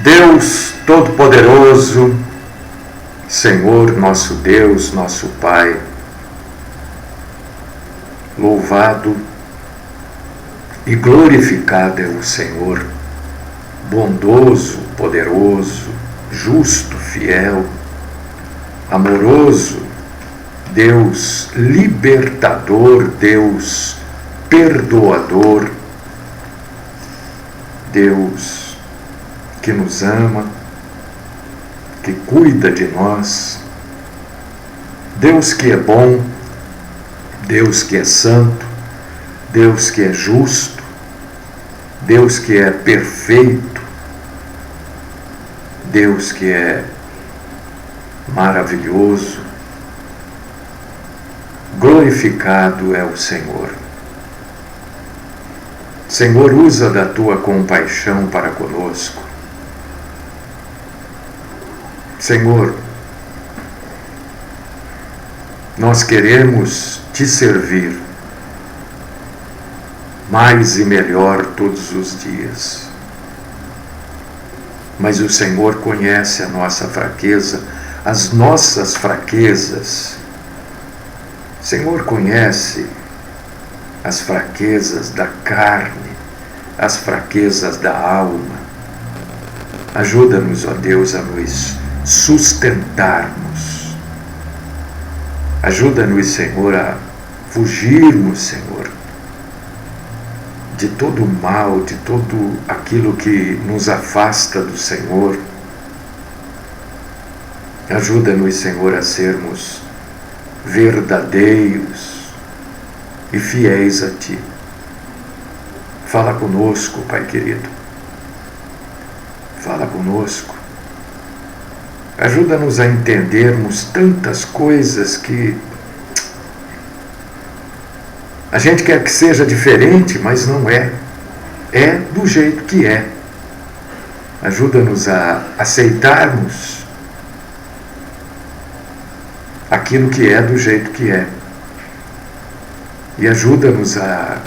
Deus Todo-Poderoso, Senhor nosso Deus, nosso Pai, louvado e glorificado é o Senhor, bondoso, poderoso, justo, fiel, amoroso, Deus libertador, Deus perdoador, Deus que nos ama, que cuida de nós, Deus que é bom, Deus que é santo, Deus que é justo, Deus que é perfeito, Deus que é maravilhoso. Glorificado é o Senhor. Senhor, usa da tua compaixão para conosco. Senhor, nós queremos te servir mais e melhor todos os dias. Mas o Senhor conhece a nossa fraqueza, as nossas fraquezas. O Senhor conhece as fraquezas da carne, as fraquezas da alma. Ajuda-nos, ó Deus, a nos sustentarmos. Ajuda-nos, Senhor, a fugirmos, Senhor, de todo o mal, de todo aquilo que nos afasta do Senhor. Ajuda-nos, Senhor, a sermos verdadeiros e fiéis a Ti. Fala conosco, Pai querido. Fala conosco. Ajuda-nos a entendermos tantas coisas que a gente quer que seja diferente, mas não é. É do jeito que é. Ajuda-nos a aceitarmos aquilo que é do jeito que é. E ajuda-nos a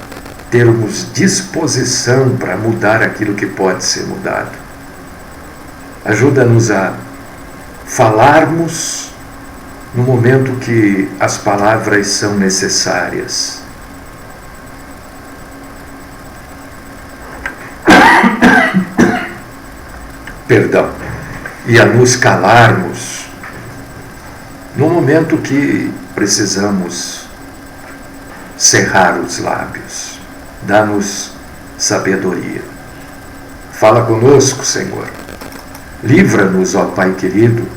termos disposição para mudar aquilo que pode ser mudado. Ajuda-nos a falarmos no momento que as palavras são necessárias. Perdão. E a nos calarmos no momento que precisamos cerrar os lábios. Dá-nos sabedoria. Fala conosco, Senhor. Livra-nos, ó Pai querido,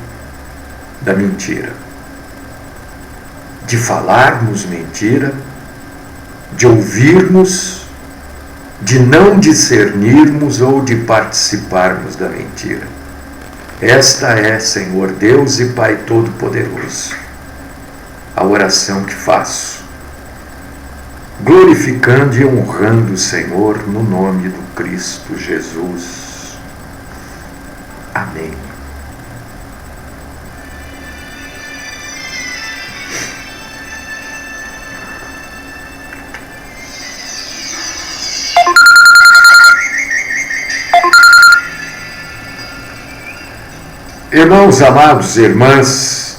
da mentira. De falarmos mentira, de ouvirmos, de não discernirmos ou de participarmos da mentira. Esta é, Senhor Deus e Pai Todo-Poderoso, a oração que faço, glorificando e honrando o Senhor no nome do Cristo Jesus. Amém. Irmãos amados, irmãs,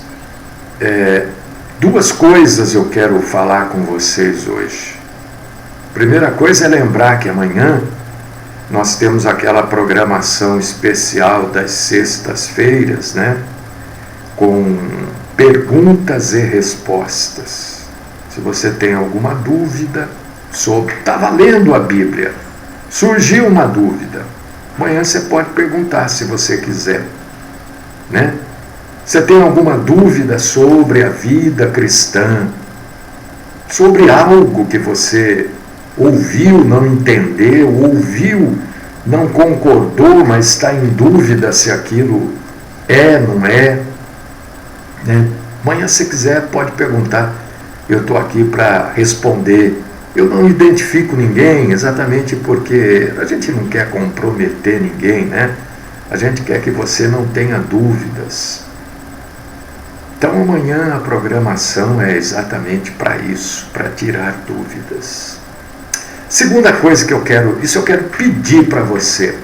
duas coisas eu quero falar com vocês hoje. Primeira coisa é lembrar que amanhã nós temos aquela programação especial das sextas-feiras, né? Com perguntas e respostas. Se você tem alguma dúvida sobre... Estava lendo a Bíblia, surgiu uma dúvida. Amanhã você pode perguntar se você quiser. Né? Você tem alguma dúvida sobre a vida cristã, sobre algo que você ouviu, não entendeu, ouviu, não concordou, mas está em dúvida se aquilo é, não é, né? Amanhã, se quiser, pode perguntar. Eu estou aqui para responder. Eu não identifico ninguém, exatamente porque a gente não quer comprometer ninguém, né? A gente quer que você não tenha dúvidas. Então amanhã a programação é exatamente para isso, para tirar dúvidas. Segunda coisa que eu quero pedir para você.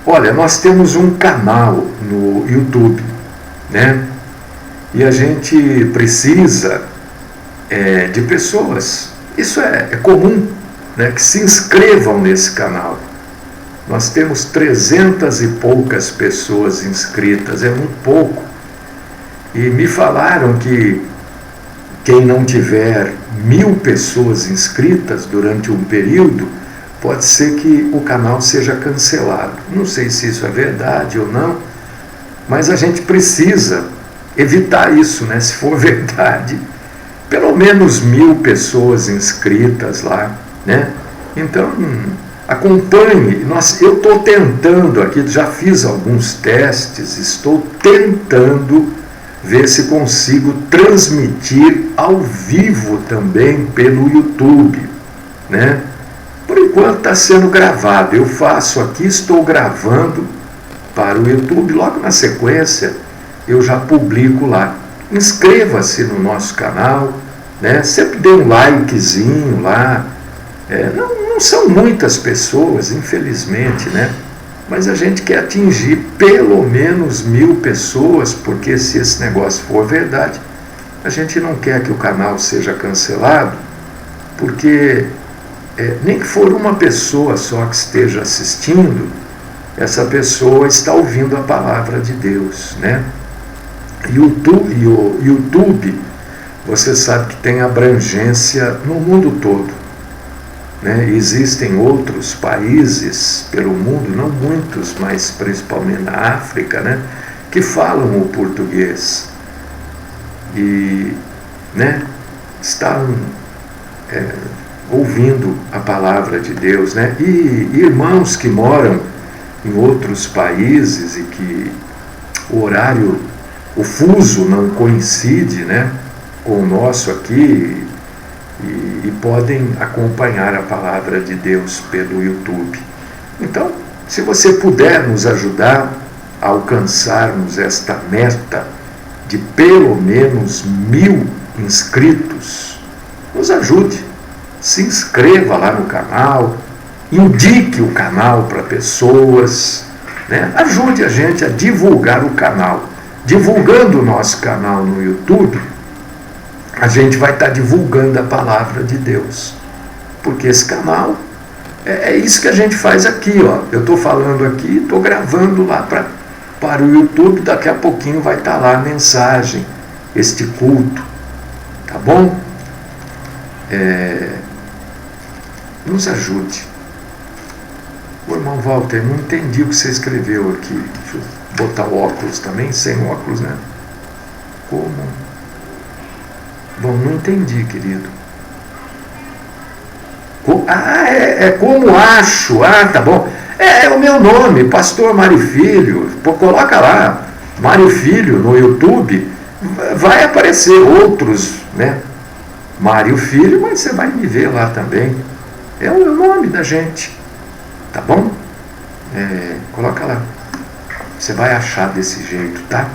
Olha, nós temos um canal no YouTube, né? E a gente precisa de pessoas, isso é comum, né, que se inscrevam nesse canal. Nós temos 300 e poucas pessoas inscritas, é muito pouco. E me falaram que quem não tiver 1000 pessoas inscritas durante um período, pode ser que o canal seja cancelado. Não sei se isso é verdade ou não, mas a gente precisa evitar isso, né? Se for verdade, pelo menos 1000 pessoas inscritas lá, né? Então, acompanhe. Eu estou tentando aqui, já fiz alguns testes, estou tentando ver se consigo transmitir ao vivo também pelo YouTube, né? Por enquanto está sendo gravado. Eu faço aqui, estou gravando para o YouTube, logo na sequência eu já publico lá. Inscreva-se no nosso canal, né? Sempre dê um likezinho lá. Não são muitas pessoas, infelizmente, né? Mas a gente quer atingir pelo menos 1000 pessoas, porque se esse negócio for verdade, a gente não quer que o canal seja cancelado, porque nem que for uma pessoa só que esteja assistindo, essa pessoa está ouvindo a palavra de Deus, né? E o YouTube, você sabe que tem abrangência no mundo todo. Né? Existem outros países pelo mundo, não muitos, mas principalmente na África, né? Que falam o português e, né, estão ouvindo a palavra de Deus, né? E irmãos que moram em outros países e que o fuso não coincide, né, com o nosso aqui, e podem acompanhar a palavra de Deus pelo YouTube. Então, se você puder nos ajudar a alcançarmos esta meta de pelo menos 1000 inscritos, nos ajude. Se inscreva lá no canal, indique o canal para pessoas, né? Ajude a gente a divulgar o canal. Divulgando o nosso canal no YouTube, a gente vai estar divulgando a palavra de Deus. Porque esse canal, é isso que a gente faz aqui, ó. Eu estou falando aqui, estou gravando lá para o YouTube, daqui a pouquinho vai estar lá a mensagem, este culto. Tá bom? Nos ajude. O irmão Walter, não entendi o que você escreveu aqui. Deixa eu botar o óculos também, sem óculos, né? Como? Bom, não entendi, querido. Como acho. Ah, tá bom. É o meu nome, Pastor Mário Filho. Pô, coloca lá, Mário Filho, no YouTube. Vai aparecer outros, né? Mário Filho, mas você vai me ver lá também. É o nome da gente. Tá bom? Coloca lá. Você vai achar desse jeito, tá?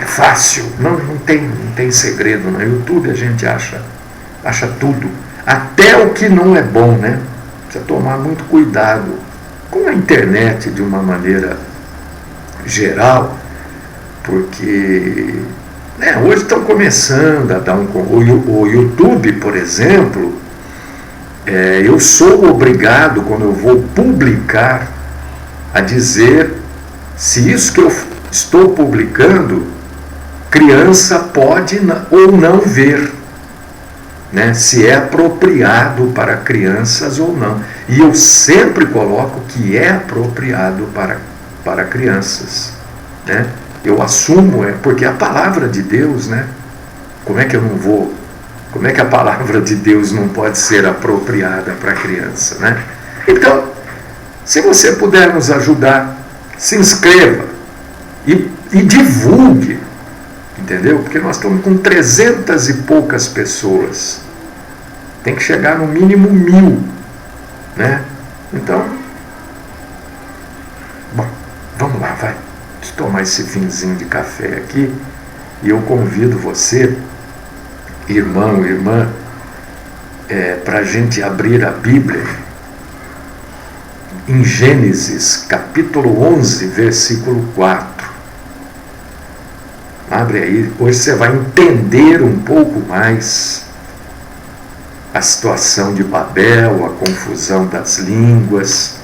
É fácil, não tem segredo. No YouTube a gente acha tudo, até o que não é bom, né? Precisa tomar muito cuidado com a internet de uma maneira geral, porque hoje estão começando a dar o YouTube, por exemplo, eu sou obrigado, quando eu vou publicar, a dizer se isso que eu estou publicando criança pode ou não ver, né? Se é apropriado para crianças ou não. E eu sempre coloco que é apropriado para crianças, né? Eu assumo, porque a palavra de Deus, né? Como é que a palavra de Deus não pode ser apropriada para criança, né? Então, se você puder nos ajudar, se inscreva e divulgue. Entendeu? Porque nós estamos com 300 e poucas pessoas. Tem que chegar no mínimo 1000, né? Então, bom, vamos lá, vai. Deixa eu tomar esse finzinho de café aqui. E eu convido você, irmão, irmã, para a gente abrir a Bíblia em Gênesis, capítulo 11, versículo 4. Abre aí, hoje você vai entender um pouco mais a situação de Babel, a confusão das línguas,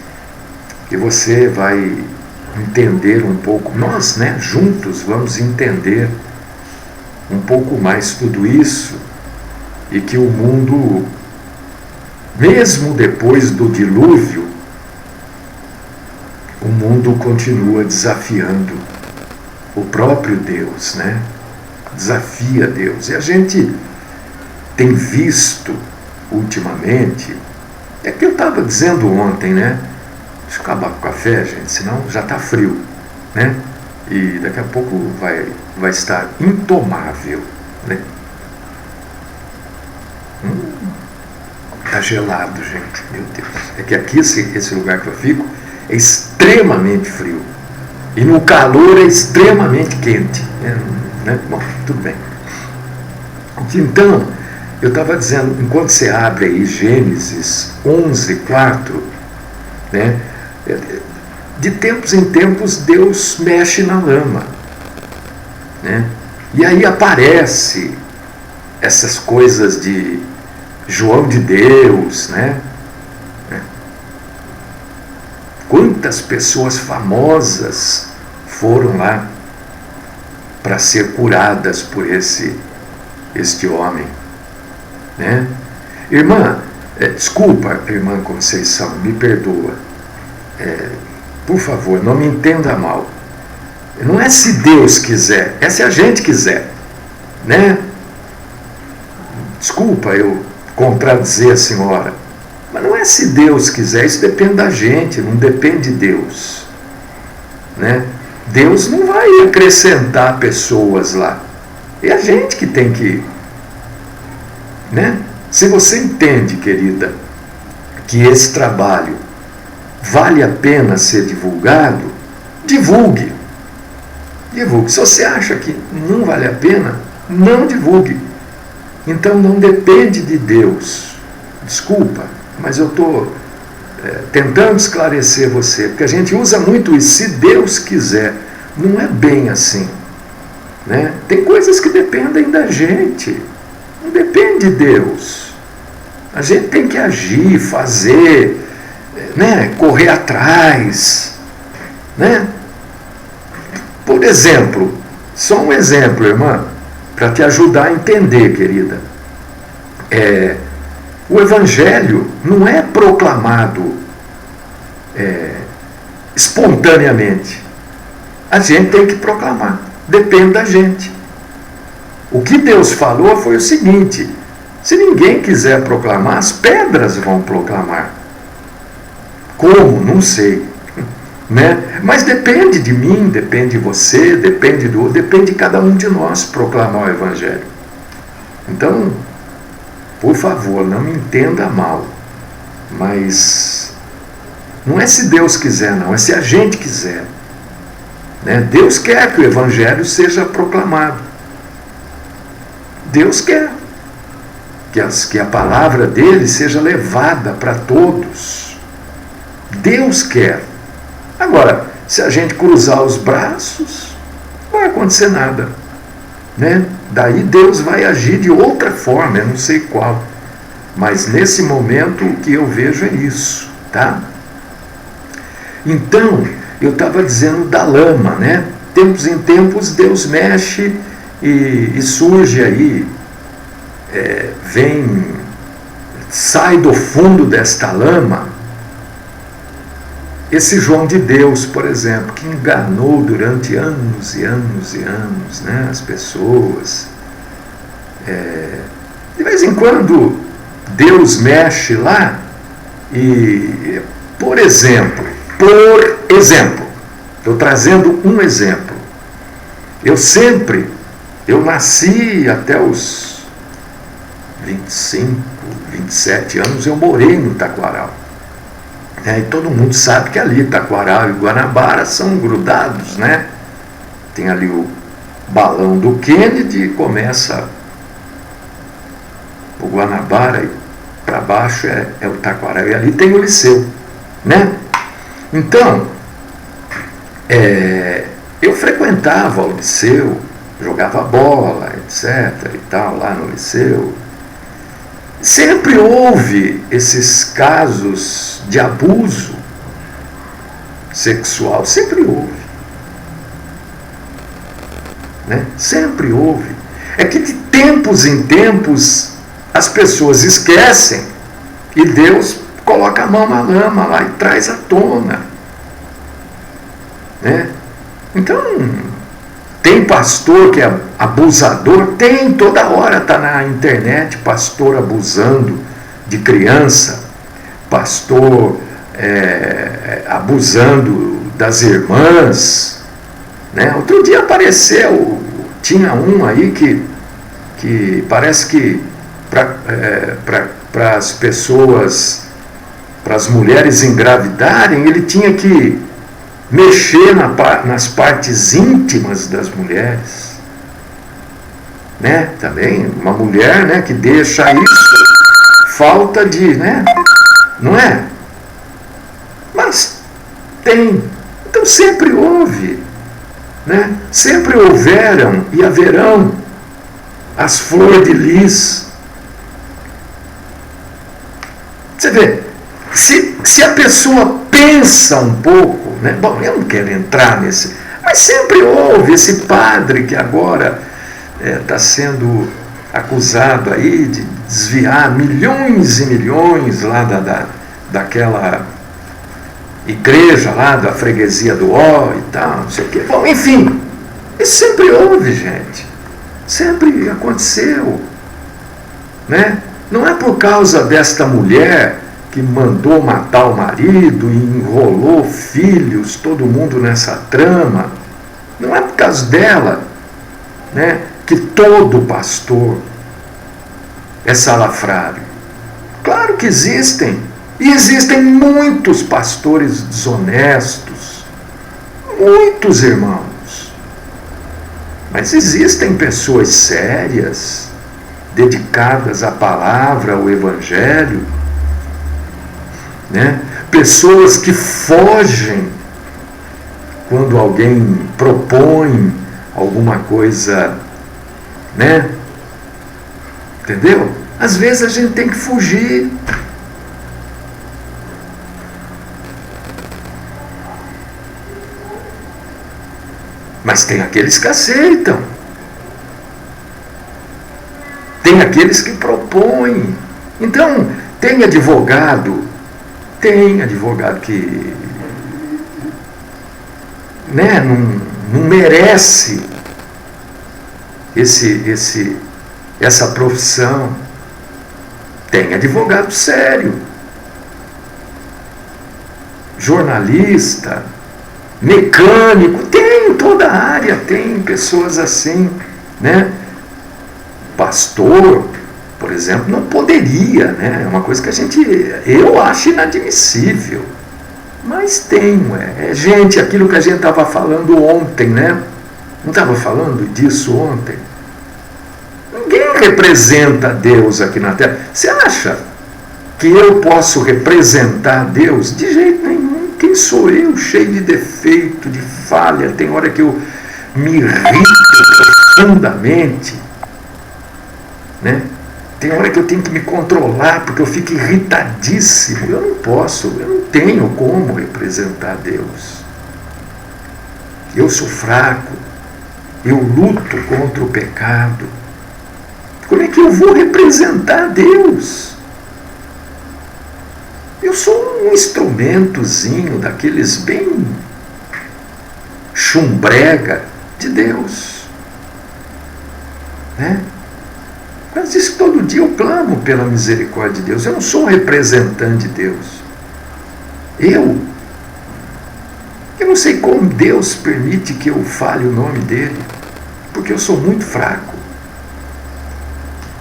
e você vai entender um pouco, nós, juntos vamos entender um pouco mais tudo isso, e que o mundo, mesmo depois do dilúvio, o mundo continua desafiando o próprio Deus, desafia Deus. E a gente tem visto ultimamente, é que eu estava dizendo ontem, deixa eu acabar com o café, gente, senão já está frio, e daqui a pouco vai estar intomável, Está gelado, gente, meu Deus. É que aqui, esse lugar que eu fico, é extremamente frio. E no calor é extremamente quente. Bom, tudo bem. Então, eu estava dizendo, enquanto você abre aí Gênesis 11, 4, de tempos em tempos Deus mexe na lama. E aí aparece essas coisas de João de Deus, Quantas pessoas famosas foram lá para ser curadas por este homem, Irmã, desculpa, irmã Conceição, me perdoa, por favor, não me entenda mal. Não é se Deus quiser, é se a gente quiser, Desculpa eu contradizer a senhora, mas não é se Deus quiser, isso depende da gente, não depende de Deus, Deus não vai acrescentar pessoas lá, é a gente que tem que, Se você entende, querida, que esse trabalho vale a pena ser divulgado, divulgue. Se você acha que não vale a pena, não divulgue. Então não depende de Deus. Desculpa, mas eu estou tentando esclarecer você, porque a gente usa muito isso, se Deus quiser. Não é bem assim, Tem coisas que dependem da gente, não depende de Deus. A gente tem que agir, fazer, correr atrás, Por exemplo, só um exemplo, irmã, para te ajudar a entender, querida. O Evangelho não é proclamado espontaneamente. A gente tem que proclamar, depende da gente. O que Deus falou foi o seguinte: se ninguém quiser proclamar, as pedras vão proclamar. Como? Não sei. Mas depende de mim, depende de você, depende de cada um de nós proclamar o Evangelho. Então, por favor, não me entenda mal, mas não é se Deus quiser, não, é se a gente quiser. Deus quer que o Evangelho seja proclamado. Deus quer que a palavra dele seja levada para todos. Deus quer. Agora, se a gente cruzar os braços, não vai acontecer nada, Daí Deus vai agir de outra forma, eu não sei qual, mas nesse momento o que eu vejo é isso, Então, eu estava dizendo da lama, Tempos em tempos Deus mexe e surge aí, sai do fundo desta lama esse João de Deus, por exemplo, que enganou durante anos e anos e anos, as pessoas. De vez em quando Deus mexe lá e, por exemplo, estou trazendo um exemplo. Eu nasci até os 25, 27 anos, eu morei no Taquaral. E todo mundo sabe que ali Taquaral e Guanabara são grudados, Tem ali o balão do Kennedy, começa o Guanabara e para baixo é o Taquaral. E ali tem o Liceu, Então, eu frequentava o liceu, jogava bola, etc. e tal, lá no liceu. Sempre houve esses casos de abuso sexual, sempre houve. Né? Sempre houve. É que de tempos em tempos as pessoas esquecem e Deus coloca a mão na lama lá e traz à tona. Né? Então, tem pastor que é abusador? Tem, toda hora está na internet pastor abusando de criança, pastor abusando das irmãs. Né? Outro dia apareceu, tinha um aí que parece que para as pessoas, para as mulheres engravidarem, ele tinha que mexer nas partes íntimas das mulheres. Né? Também uma mulher, né, que deixa isso, falta de, né? Não é? Mas tem. Então sempre houve. Né? Sempre houveram e haverão as flores de lis. Você vê, se a pessoa pensa um pouco, né? Bom, eu não quero entrar nesse, mas sempre houve esse padre que agora está sendo acusado aí de desviar milhões e milhões lá daquela igreja lá da freguesia do Ó e tal, não sei o quê. Bom, enfim, isso sempre houve, gente. Sempre aconteceu. Né? Não é por causa desta mulher que mandou matar o marido e enrolou filhos, todo mundo nessa trama. Não é por causa dela, né, que todo pastor é salafrário. Claro que existem. E existem muitos pastores desonestos, muitos irmãos. Mas existem pessoas sérias, dedicadas à palavra, ao evangelho, né? Pessoas que fogem quando alguém propõe alguma coisa, né? Entendeu? Às vezes a gente tem que fugir. Mas tem aqueles que aceitam. Tem aqueles que propõem. Então, tem advogado que, né, não merece essa profissão. Tem advogado sério. Jornalista, mecânico, tem em toda a área, tem pessoas assim, né? Pastor, por exemplo, não poderia, né? É uma coisa que eu acho inadmissível, mas tem, é gente, aquilo que a gente estava falando ontem, né? Não estava falando disso ontem? Ninguém representa Deus aqui na Terra. Você acha que eu posso representar Deus? De jeito nenhum. Quem sou eu, cheio de defeito, de falha? Tem hora que eu me irrito profundamente, né? Tem hora que eu tenho que me controlar porque eu fico irritadíssimo. Eu não posso, eu não tenho como representar Deus. Eu sou fraco, eu luto contra o pecado. Como é que eu vou representar Deus? Eu sou um instrumentozinho daqueles bem chumbrega de Deus. Né? Mas isso todo dia eu clamo pela misericórdia de Deus. Eu não sou um representante de Deus. Eu não sei como Deus permite que eu fale o nome dele, porque eu sou muito fraco.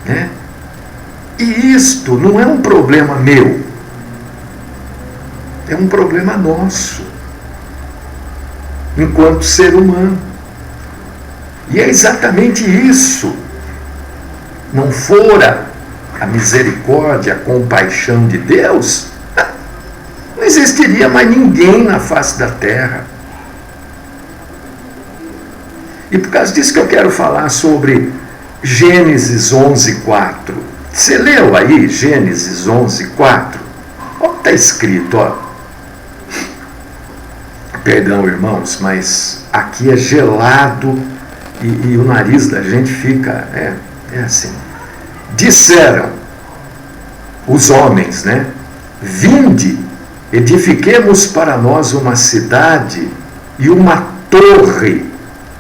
Né? E isto não é um problema meu, é um problema nosso, enquanto ser humano. E é exatamente isso. Não fora a misericórdia, a compaixão de Deus, não existiria mais ninguém na face da terra. E por causa disso que eu quero falar sobre Gênesis 11:4. Você leu aí Gênesis 11:4? Olha o que está escrito, ó. Perdão, irmãos, mas aqui é gelado e o nariz da gente fica, é assim. Disseram os homens, né? Vinde, edifiquemos para nós uma cidade e uma torre,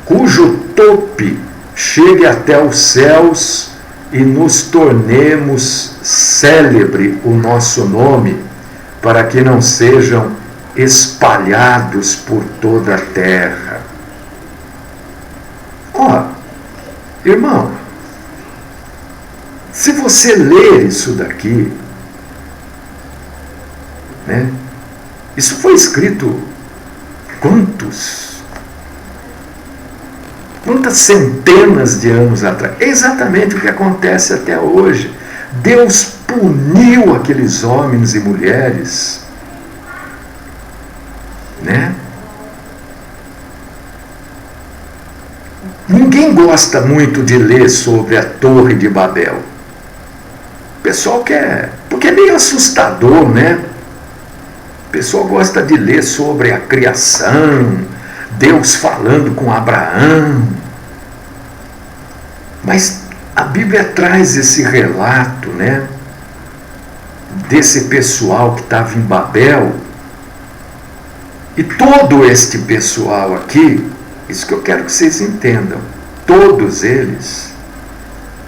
cujo tope chegue até os céus, e nos tornemos célebre o nosso nome, para que não sejam espalhados por toda a terra. Ó, irmão, se você ler isso daqui, né? Isso foi escrito quantas centenas de anos atrás. É exatamente o que acontece até hoje. Deus puniu aqueles homens e mulheres, né? Ninguém gosta muito de ler sobre a Torre de Babel. O pessoal quer, porque é meio assustador, né? O pessoal gosta de ler sobre a criação, Deus falando com Abraão. Mas a Bíblia traz esse relato, né? Desse pessoal que estava em Babel. E todo este pessoal aqui, isso que eu quero que vocês entendam, todos eles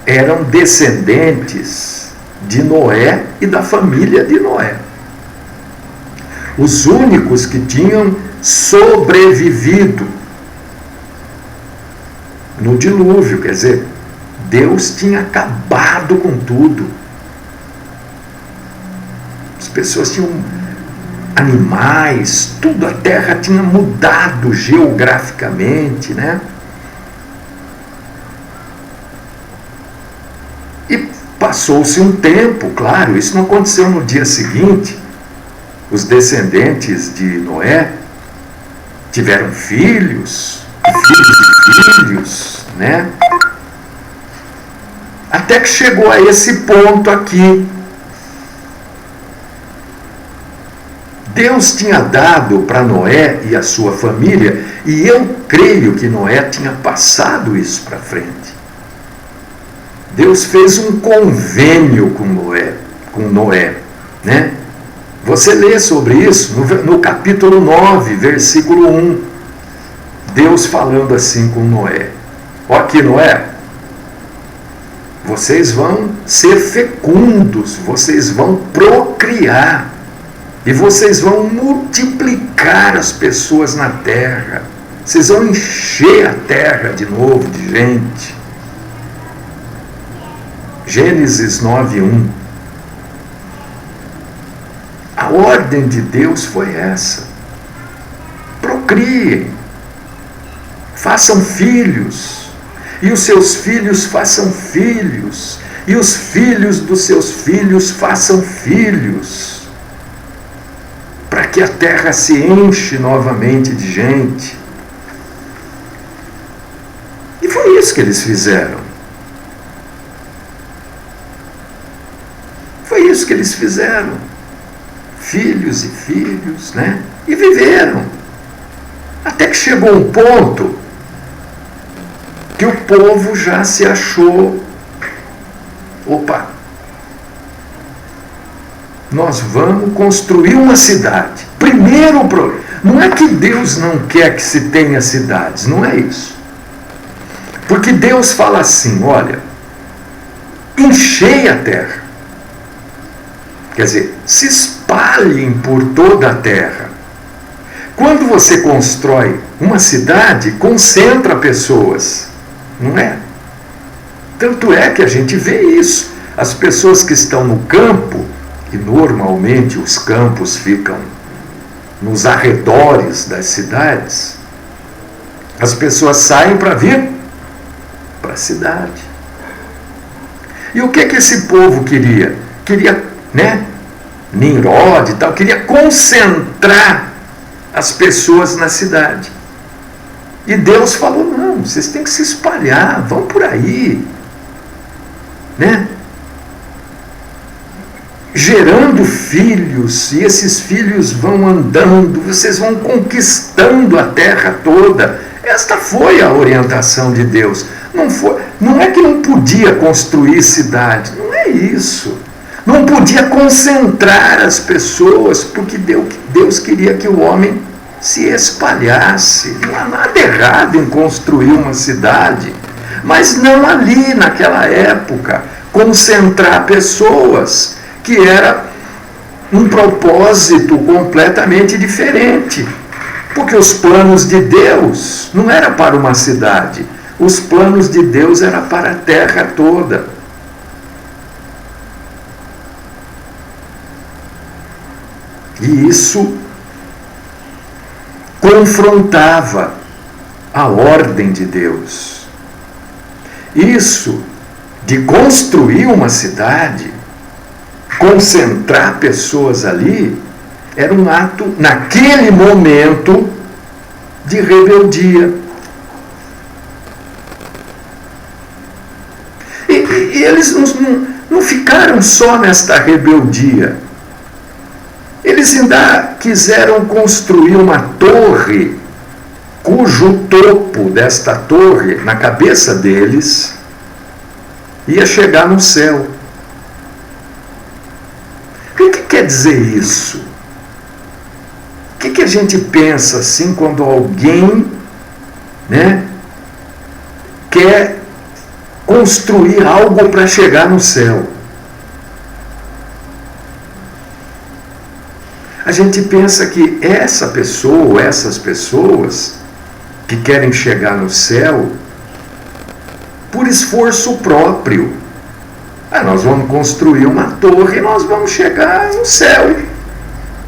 eram descendentes de Noé e da família de Noé. Os únicos que tinham sobrevivido no dilúvio, quer dizer, Deus tinha acabado com tudo. As pessoas tinham animais, tudo, a terra tinha mudado geograficamente, né? E passou-se um tempo, claro, isso não aconteceu no dia seguinte. Os descendentes de Noé tiveram filhos de filhos, né? Até que chegou a esse ponto aqui. Deus tinha dado para Noé e a sua família, e eu creio que Noé tinha passado isso para frente. Deus fez um convênio com Noé, né? Você lê sobre isso no capítulo 9, versículo 1. Deus falando assim com Noé. Ó aqui, Noé, vocês vão ser fecundos, vocês vão procriar, e vocês vão multiplicar as pessoas na terra. Vocês vão encher a terra de novo de gente. Gênesis 9:1. A ordem de Deus foi essa. Procriem, façam filhos, e os seus filhos façam filhos, e os filhos dos seus filhos façam filhos, para que a terra se enche novamente de gente. E foi isso que eles fizeram. Foi isso que eles fizeram. Filhos e filhos, né? E viveram. Até que chegou um ponto que o povo já se achou, opa, nós vamos construir uma cidade. Primeiro, não é que Deus não quer que se tenha cidades, não é isso. Porque Deus fala assim, olha, enchei a terra. Quer dizer, se espalhem por toda a terra. Quando você constrói uma cidade, concentra pessoas, não é? Tanto é que a gente vê isso. As pessoas que estão no campo, e normalmente os campos ficam nos arredores das cidades, as pessoas saem para vir para a cidade. E o que esse povo queria? Queria, né, Nimrod e tal, queria concentrar as pessoas na cidade. E Deus falou, não, vocês têm que se espalhar, vão por aí, né? Gerando filhos, e esses filhos vão andando, vocês vão conquistando a terra toda. Esta foi a orientação de Deus. Não é que não podia construir cidade, não é isso. Não podia concentrar as pessoas, porque Deus queria que o homem se espalhasse. Não há nada errado em construir uma cidade, mas não ali, naquela época, concentrar pessoas, que era um propósito completamente diferente. Porque os planos de Deus não era para uma cidade, os planos de Deus era para a terra toda. E isso confrontava a ordem de Deus. Isso de construir uma cidade, concentrar pessoas ali, era um ato, naquele momento, de rebeldia. E eles não ficaram só nesta rebeldia. Eles ainda quiseram construir uma torre, cujo topo desta torre, na cabeça deles, ia chegar no céu. O que quer dizer isso? O que a gente pensa assim quando alguém, né, quer construir algo para chegar no céu? A gente pensa que essa pessoa ou essas pessoas que querem chegar no céu por esforço próprio. Nós vamos construir uma torre e nós vamos chegar no céu.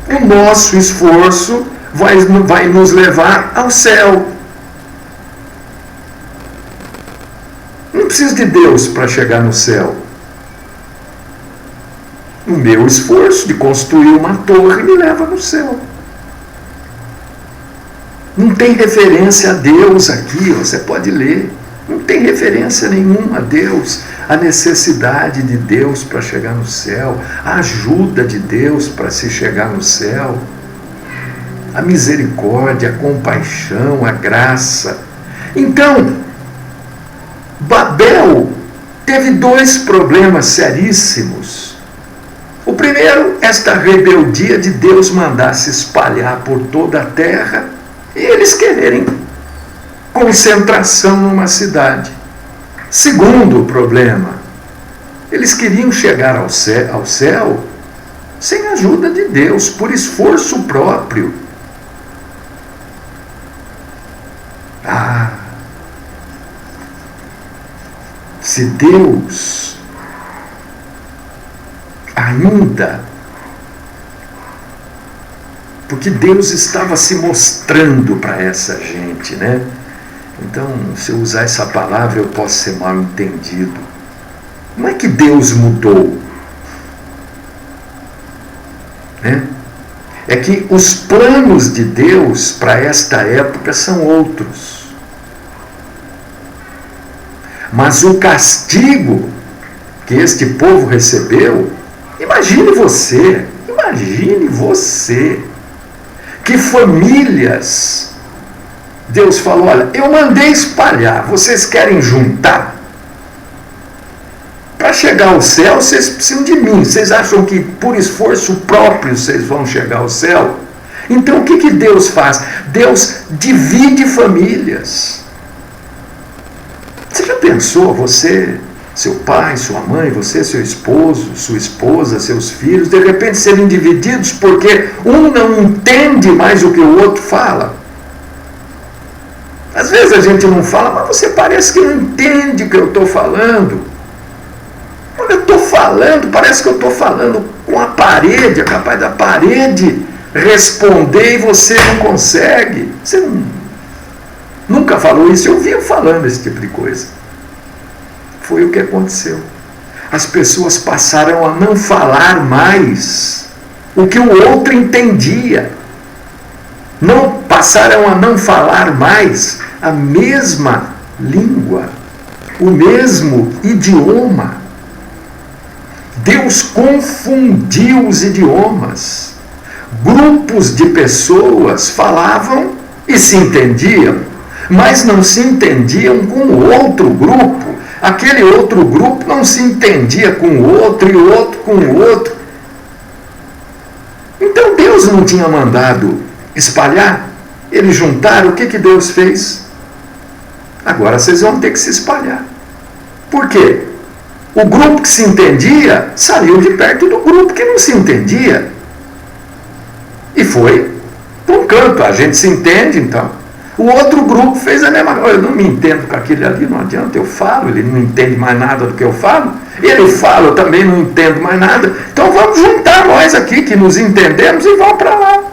O nosso esforço vai nos levar ao céu. Não preciso de Deus para chegar no céu. O meu esforço de construir uma torre me leva no céu. Não tem referência a Deus aqui, você pode ler. Não tem referência nenhuma a Deus, a necessidade de Deus para chegar no céu, a ajuda de Deus para se chegar no céu, a misericórdia, a compaixão, a graça. Então, Babel teve dois problemas seríssimos. O primeiro, esta rebeldia de Deus mandar se espalhar por toda a terra e eles quererem concentração numa cidade. Segundo problema, eles queriam chegar ao céu sem a ajuda de Deus, por esforço próprio. Se Deus ainda, porque Deus estava se mostrando para essa gente, né? Então, se eu usar essa palavra, eu posso ser mal entendido. Não é que Deus mudou, né? É que os planos de Deus para esta época são outros. Mas o castigo que este povo recebeu, imagine você, que famílias, Deus falou, olha, eu mandei espalhar, vocês querem juntar? Para chegar ao céu, vocês precisam de mim. Vocês acham que por esforço próprio vocês vão chegar ao céu? Então o que Deus faz? Deus divide famílias. Você já pensou, você, seu pai, sua mãe, você, seu esposo, sua esposa, seus filhos, de repente serem divididos porque um não entende mais o que o outro fala? Às vezes a gente não fala, mas você parece que não entende o que eu estou falando. Quando eu estou falando, parece que eu estou falando com a parede, é capaz da parede responder e você não consegue. Você nunca falou isso, eu vi falando esse tipo de coisa. Foi o que aconteceu. As pessoas passaram a não falar mais o que o outro entendia. Não passaram a não falar mais a mesma língua, o mesmo idioma. Deus confundiu os idiomas. Grupos de pessoas falavam e se entendiam, mas não se entendiam com o outro grupo. Aquele outro grupo não se entendia com o outro e o outro com o outro. Então Deus não tinha mandado espalhar, eles juntaram, o que Deus fez? Agora vocês vão ter que se espalhar. Por quê? O grupo que se entendia saiu de perto do grupo que não se entendia. E foi para um canto, a gente se entende então. O outro grupo fez a mesma coisa, eu não me entendo com aquele ali, não adianta, eu falo, ele não entende mais nada do que eu falo, ele fala, eu também não entendo mais nada, então vamos juntar nós aqui que nos entendemos e vamos para lá.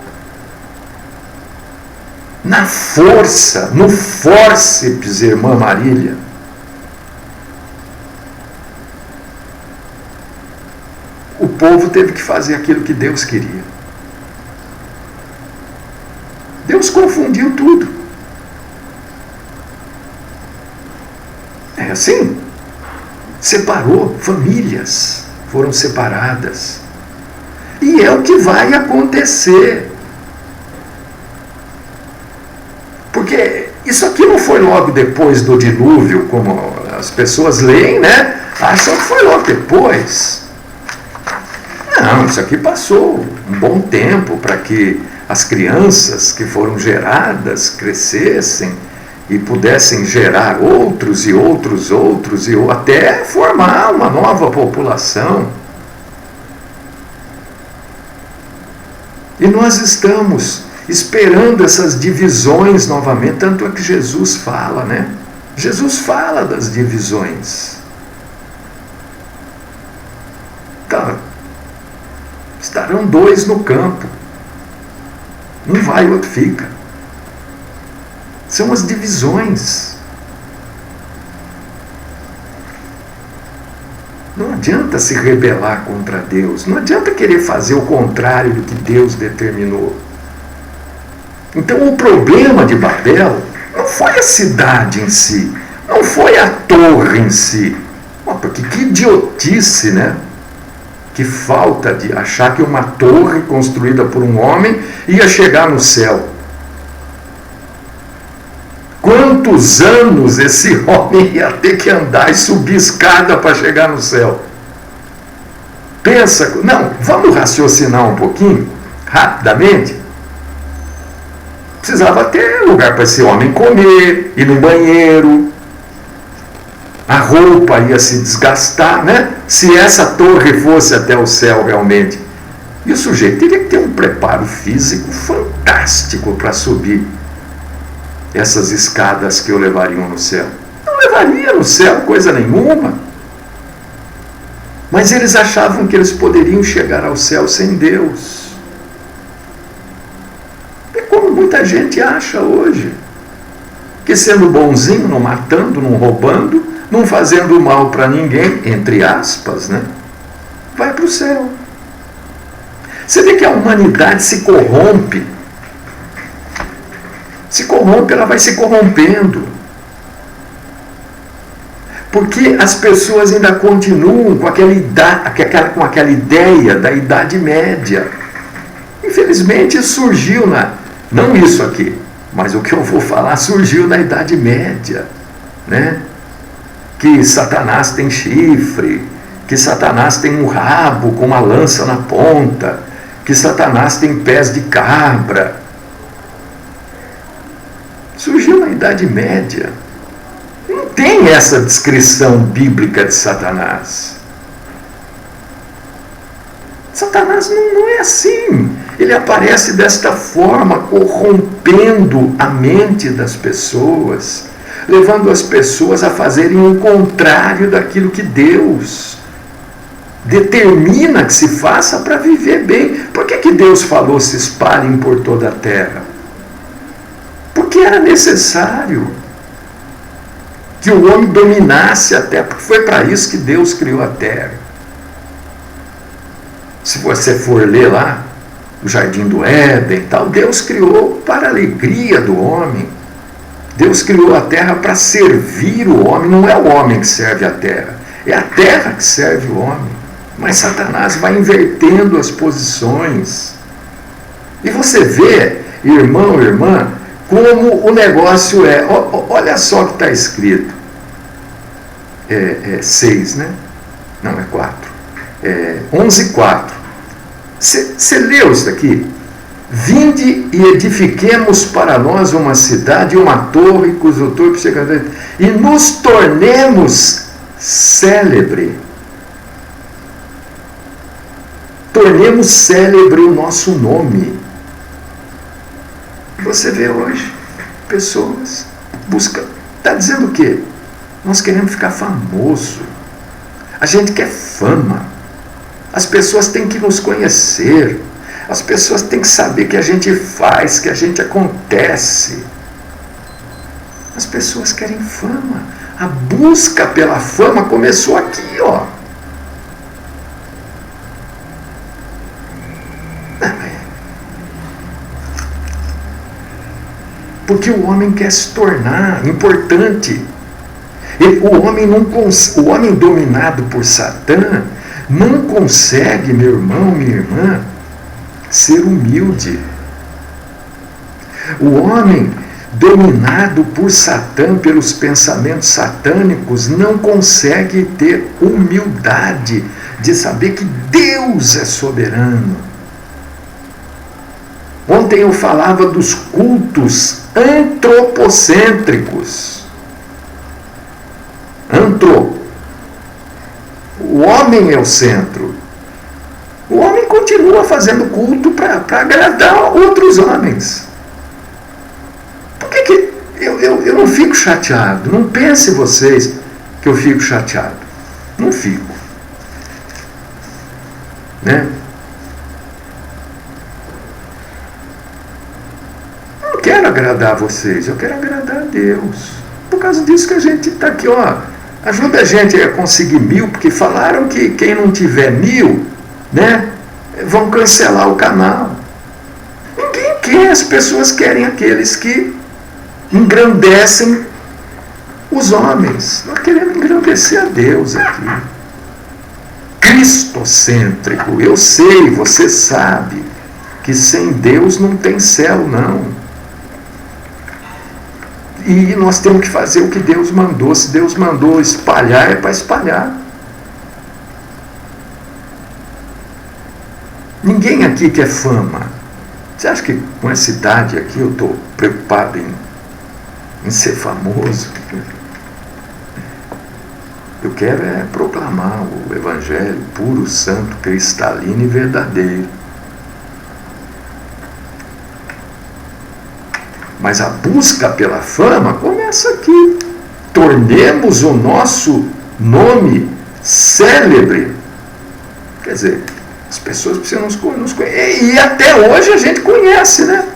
Na força, no fórceps, irmã Marília. O povo teve que fazer aquilo que Deus queria. Deus confundiu tudo. É assim. Separou, famílias foram separadas. E é o que vai acontecer. Porque isso aqui não foi logo depois do dilúvio, como as pessoas leem, né? Acham que foi logo depois. Não, isso aqui passou um bom tempo para que as crianças que foram geradas crescessem e pudessem gerar outros e outros, e até formar uma nova população. E nós estamos esperando essas divisões novamente, tanto é que Jesus fala, né? Jesus fala das divisões. Tá. Estarão dois no campo. Um vai, o outro fica. São as divisões. Não adianta se rebelar contra Deus. Não adianta querer fazer o contrário do que Deus determinou. Então o problema de Babel não foi a cidade em si. Não foi a torre em si. Porque que idiotice, né? Que falta de achar que uma torre construída por um homem ia chegar no céu. Quantos anos esse homem ia ter que andar e subir escada para chegar no céu? Pensa, não, vamos raciocinar um pouquinho, rapidamente. Precisava ter lugar para esse homem comer, ir no banheiro. A roupa ia se desgastar, né? Se essa torre fosse até o céu realmente. E o sujeito teria que ter um preparo físico fantástico para subir essas escadas que o levariam no céu. Não levaria no céu coisa nenhuma. Mas eles achavam que eles poderiam chegar ao céu sem Deus. É como muita gente acha hoje. Que sendo bonzinho, não matando, não roubando, não fazendo mal para ninguém, entre aspas, né? Vai para o céu. Você vê que a humanidade se corrompe. Se corrompe, ela vai se corrompendo. Porque as pessoas ainda continuam com aquela ideia da Idade Média. Infelizmente surgiu não isso aqui, mas o que eu vou falar surgiu na Idade Média, né? Que Satanás tem chifre, que Satanás tem um rabo com uma lança na ponta, que Satanás tem pés de cabra. Surgiu na Idade Média. Não tem essa descrição bíblica de Satanás. Satanás não é assim. Ele aparece desta forma, corrompendo a mente das pessoas, levando as pessoas a fazerem o contrário daquilo que Deus determina que se faça para viver bem. Por que Deus falou se espalhem por toda a terra? Porque era necessário que o homem dominasse a terra, porque foi para isso que Deus criou a terra. Se você for ler lá o jardim do Éden e tal. Deus criou para a alegria do homem. Deus criou a terra para servir o homem. Não é o homem que serve a terra, é a terra que serve o homem. Mas Satanás vai invertendo as posições. E você vê, irmão, irmã, como o negócio é. Olha só o que está escrito. É 6, né? Não, é 4. 11:4. Você leu isso daqui? Vinde e edifiquemos para nós uma cidade e uma torre cujo topo chega e nos tornemos célebre. Tornemos célebre o nosso nome. Você vê hoje pessoas buscando. Está dizendo o quê? Nós queremos ficar famoso. A gente quer fama. As pessoas têm que nos conhecer. As pessoas têm que saber que a gente faz, que a gente acontece. As pessoas querem fama. A busca pela fama começou aqui, ó. Porque o homem quer se tornar importante. O homem dominado por Satã não consegue, meu irmão, minha irmã, ser humilde. O homem dominado por Satã, pelos pensamentos satânicos, não consegue ter humildade de saber que Deus é soberano. Ontem eu falava dos cultos antropocêntricos. O homem é o centro. O homem continua fazendo culto para agradar outros homens. Por que eu não fico chateado? Não pense vocês que eu fico chateado. Não fico. Né? Eu não quero agradar vocês, eu quero agradar a Deus. Por causa disso que a gente está aqui, ó. Ajuda a gente a conseguir 1000, porque falaram que quem não tiver 1000, né, vão cancelar o canal. Ninguém quer, as pessoas querem aqueles que engrandecem os homens. Nós queremos engrandecer a Deus aqui. Cristocêntrico. Eu sei, você sabe, que sem Deus não tem céu, não. E nós temos que fazer o que Deus mandou. Se Deus mandou espalhar, é para espalhar. Ninguém aqui quer fama. Você acha que com essa idade aqui eu estou preocupado em ser famoso? Eu quero é proclamar o Evangelho puro, santo, cristalino e verdadeiro. Mas a busca pela fama começa aqui. Tornemos o nosso nome célebre. Quer dizer, as pessoas precisam nos conhecer. E até hoje a gente conhece, né?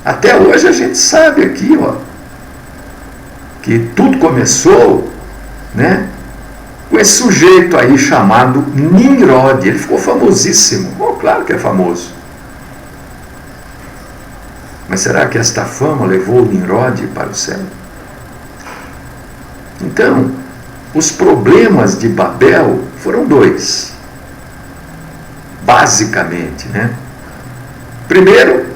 Até hoje a gente sabe aqui, ó, que tudo começou, né, com esse sujeito aí chamado Nimrod. Ele ficou famosíssimo. Oh, claro que é famoso. Mas será que esta fama levou Nimrod para o céu? Então, os problemas de Babel foram 2. Basicamente, né? Primeiro,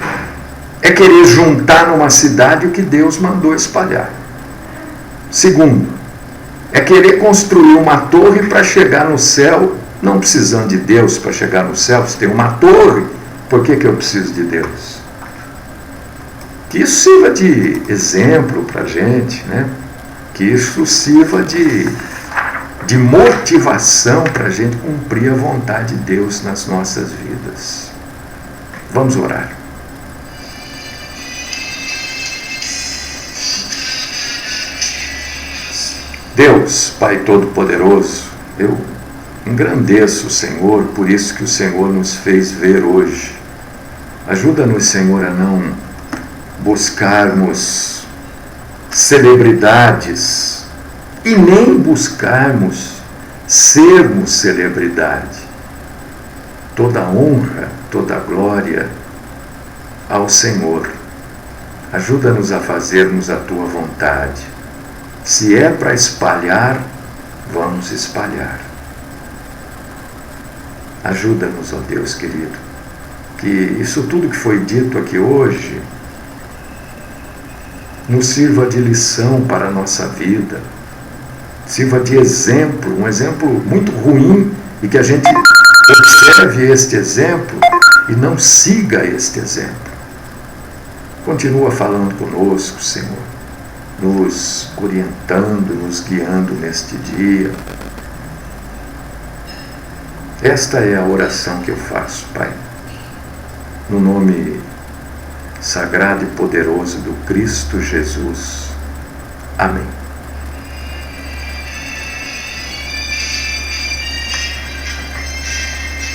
é querer juntar numa cidade o que Deus mandou espalhar. Segundo, é querer construir uma torre para chegar no céu, não precisando de Deus para chegar no céu. Se tem uma torre, por que eu preciso de Deus? Que isso sirva de exemplo para a gente, né? Que isso sirva de motivação para a gente cumprir a vontade de Deus nas nossas vidas. Vamos orar. Deus, Pai Todo-Poderoso, eu engrandeço o Senhor por isso que o Senhor nos fez ver hoje. Ajuda-nos, Senhor, a não buscarmos celebridades e nem buscarmos sermos celebridade. Toda honra toda a glória ao Senhor. Ajuda-nos a fazermos a tua vontade. Se é para espalhar, vamos espalhar. Ajuda-nos, ó Deus querido, que isso tudo que foi dito aqui hoje nos sirva de lição para a nossa vida, sirva de exemplo, um exemplo muito ruim, e que a gente observe este exemplo e não siga este exemplo. Continua falando conosco, Senhor, nos orientando, nos guiando neste dia. Esta é a oração que eu faço, Pai, no nome sagrado e poderoso do Cristo Jesus. Amém.